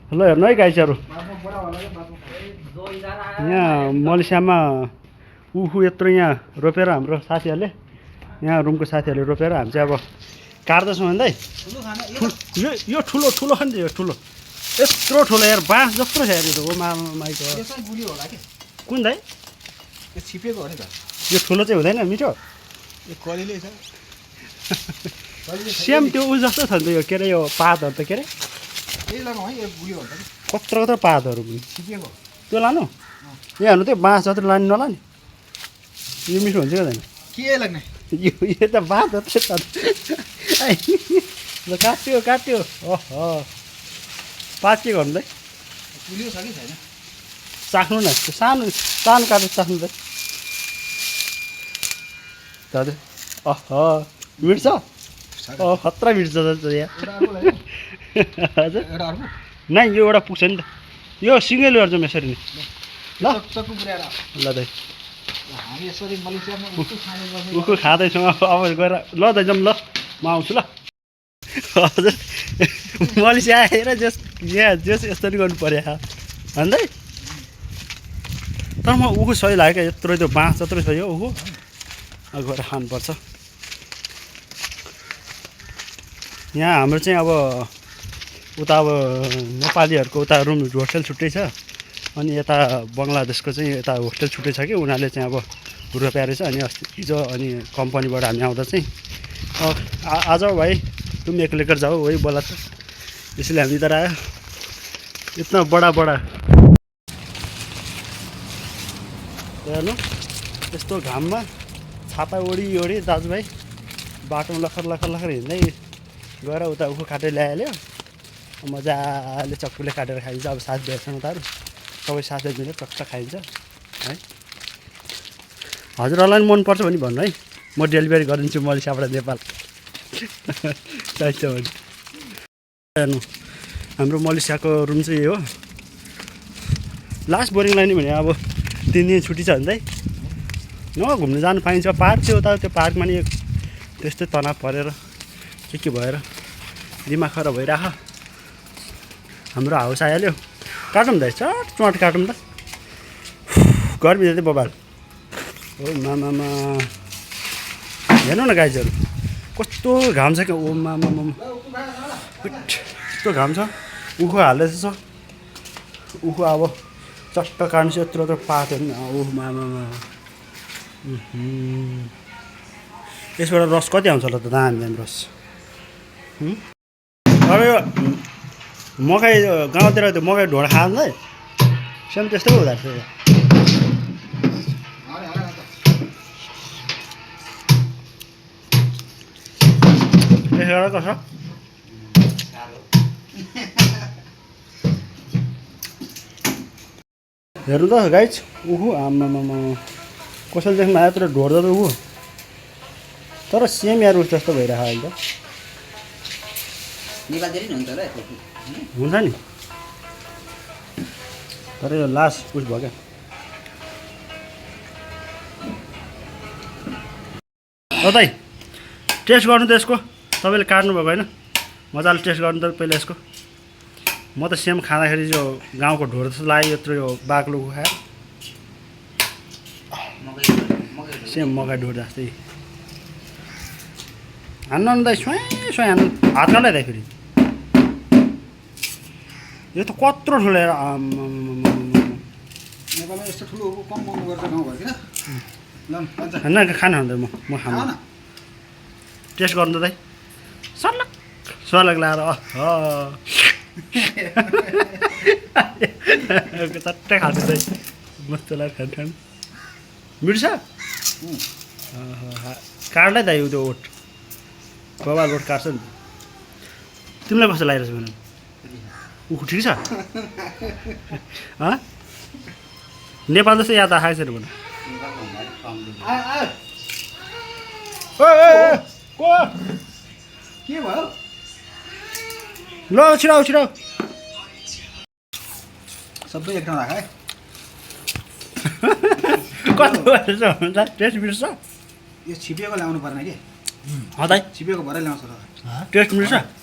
ल हेर्नु है गाइसहरू यहाँ मलेसियामा उखु यत्रो यहाँ रोपेर हाम्रो साथीहरूले यहाँ रुमको साथीहरूले रोपेर हामी चाहिँ अब काट्दैछौँ भन्दै यो ठुलो ठुलो खान्छ यो ठुलो यत्रो ठुलो यार बाँस जत्रो छ यार यो त हो माइक कुन दाइ यो छिपेको हो नि त यो ठुलो चाहिँ हुँदैन मिठो यो कलिलै छ सेम त्यो उ जस्तो छ नि त यो के अरे यो पातहरू त के अरे त्यही लगाउँ है यो गुलियो हुन्छ नि कत्रो कत्रो पातहरू पनि छिपेको त्यो लानु यहाँ हेर्नु त्यो बाँस जत्रो लानु नलाने यो मिठो हुन्छ क्या हुँदैन के लाग्ने यो त बाँस जत्रै छ ल काट्यो काट्यो ओह पात के गर्नु त गुलियो छ कि छैन चाख्नु न त्यो सानो सानो काटेर चाख्नु त दाजु मिट्छ खतरा मिट्छ यहाँ हजुर एउटा अर्को नै यो एउटा पुग्छ नि त यो सिङ्गै लैजाउँ यसरी नै ल चक्कु पुऱ्याएर ल दाइ हामी यसरी मलेसियामा उखु खाने गर्छौँ उखु खाँदैछौँ अब गएर ल दाइ जाउँ ल म आउँछु ल हजुर मलेसिया आएर जस यहाँ जस यस्तो नि गर्नु पऱ्यो भन्दै तर म उखु सही लाग्यो क्या यत्रो त्यो बाँस जत्रो छ यो उखु गएर खानुपर्छ यहाँ हाम्रो चाहिँ अब उता अब नेपालीहरूको उता रुम होस्टेल छुट्टै छ अनि यता बङ्गलादेशको चाहिँ यता होस्टेल छुट्टै छ कि उनीहरूले चाहिँ अब रोप्या रहेछ अनि अस्ति हिजो अनि कम्पनीबाट हामी आउँदा चाहिँ आज भाइ तुम एक लेकर जाओ वही बोला था इसलिए हम इधर आया इतना बड़ा बड़ा हेर्नु यस्तो घाममा छाता ओढी ओढी दाजुभाइ बाटोमा लखर लखर लखर हिँड्दै गएर उता उखु काटेर ल्याइहाल्यो मजाले चक्कुले काटेर खाइन्छ अब साथीहरूसँग उताहरू सबै साथीहरू मिलेर टक्क खाइन्छ है हजुरहरूलाई पनि मनपर्छ भने भन्नु है म डेलिभरी गरिदिन्छु मलेसियाबाट नेपाल चाहिन्छ भने हेर्नु हाम्रो मलेसियाको रुम चाहिँ हो लास्ट बोरिङ लाइन भने अब 3 दिन छुट्टी छ भन्दै घुम्नु जानु पाइन्छ पार्क थियो उता त्यो पार्कमा नि त्यस्तै तनाव परेर के भएर दिमाग खराब भइराख हाम्रो हाउस आइहाल्यो काटौँ दाइ चट काटौँ त गर्मी जति बबाल ओ मामा हेर्नु न गाइजहरू कस्तो घाम छ क्या ओ मामा कस्तो घाम छ उखु हाल्दैछ उखु अब चट्ट काट्नु चाहिँ यत्रो यत्रो पात हेर्नु ओ मामा यसबाट रस कति आउँछ होला त दामी दामी रस अब यो मकै गाउँतिर त्यो मकै ढोँडा खान्छ है सेम त्यस्तै हुँदो रहेछ कसो हेर्नु त गाइज उखु आम्मामा कसैले देख्नु आयो तर ढोड्दा त उखु तर सेम यार उस जस्तो भइरहेको अहिले हुन्छ नि तर यो लास्ट उस भयो क्या दाइ टेस्ट गर्नु त यसको तपाईँले काट्नुभएको होइन मजाले टेस्ट गर्नु त पहिला यसको म त सेम खाँदाखेरि यो गाउँको ढोड जस्तो लाग्यो यत्रो यो बाक्लो खायो सेम मकै ढोड जस्तै हान्नु अन्त स्वयं स्वयं हान्नु हात काट्दै दाइ फेरि यो त कत्रो ठुलो नेपालमा यस्तो ठुलो कम महँगो गर्छ गाउँघरतिर होइन खानु म खानु टेस्ट गर्नु त दाइ सलक सलक लगाएर चट्टै खानु दाइ मस्तो लाग्यो खानु खानु मिठो छ काट्दै दाइ त्यो ओट बबाल ओट काट्छ नि तिमीलाई कस्तो लागिरहेछ भन उखु ठिक छ नेपाल जस्तो याद आएको छैन भन के भयो ल छिराउ छिराउ सबै एक ठाउँ राख है कस्तो भएछ हुन्छ टेस्ट मिठो छ यो छिपेको ल्याउनु पर्ने कि दाइ छिपेको भएर ल्याउँछ टेस्ट मिठो छ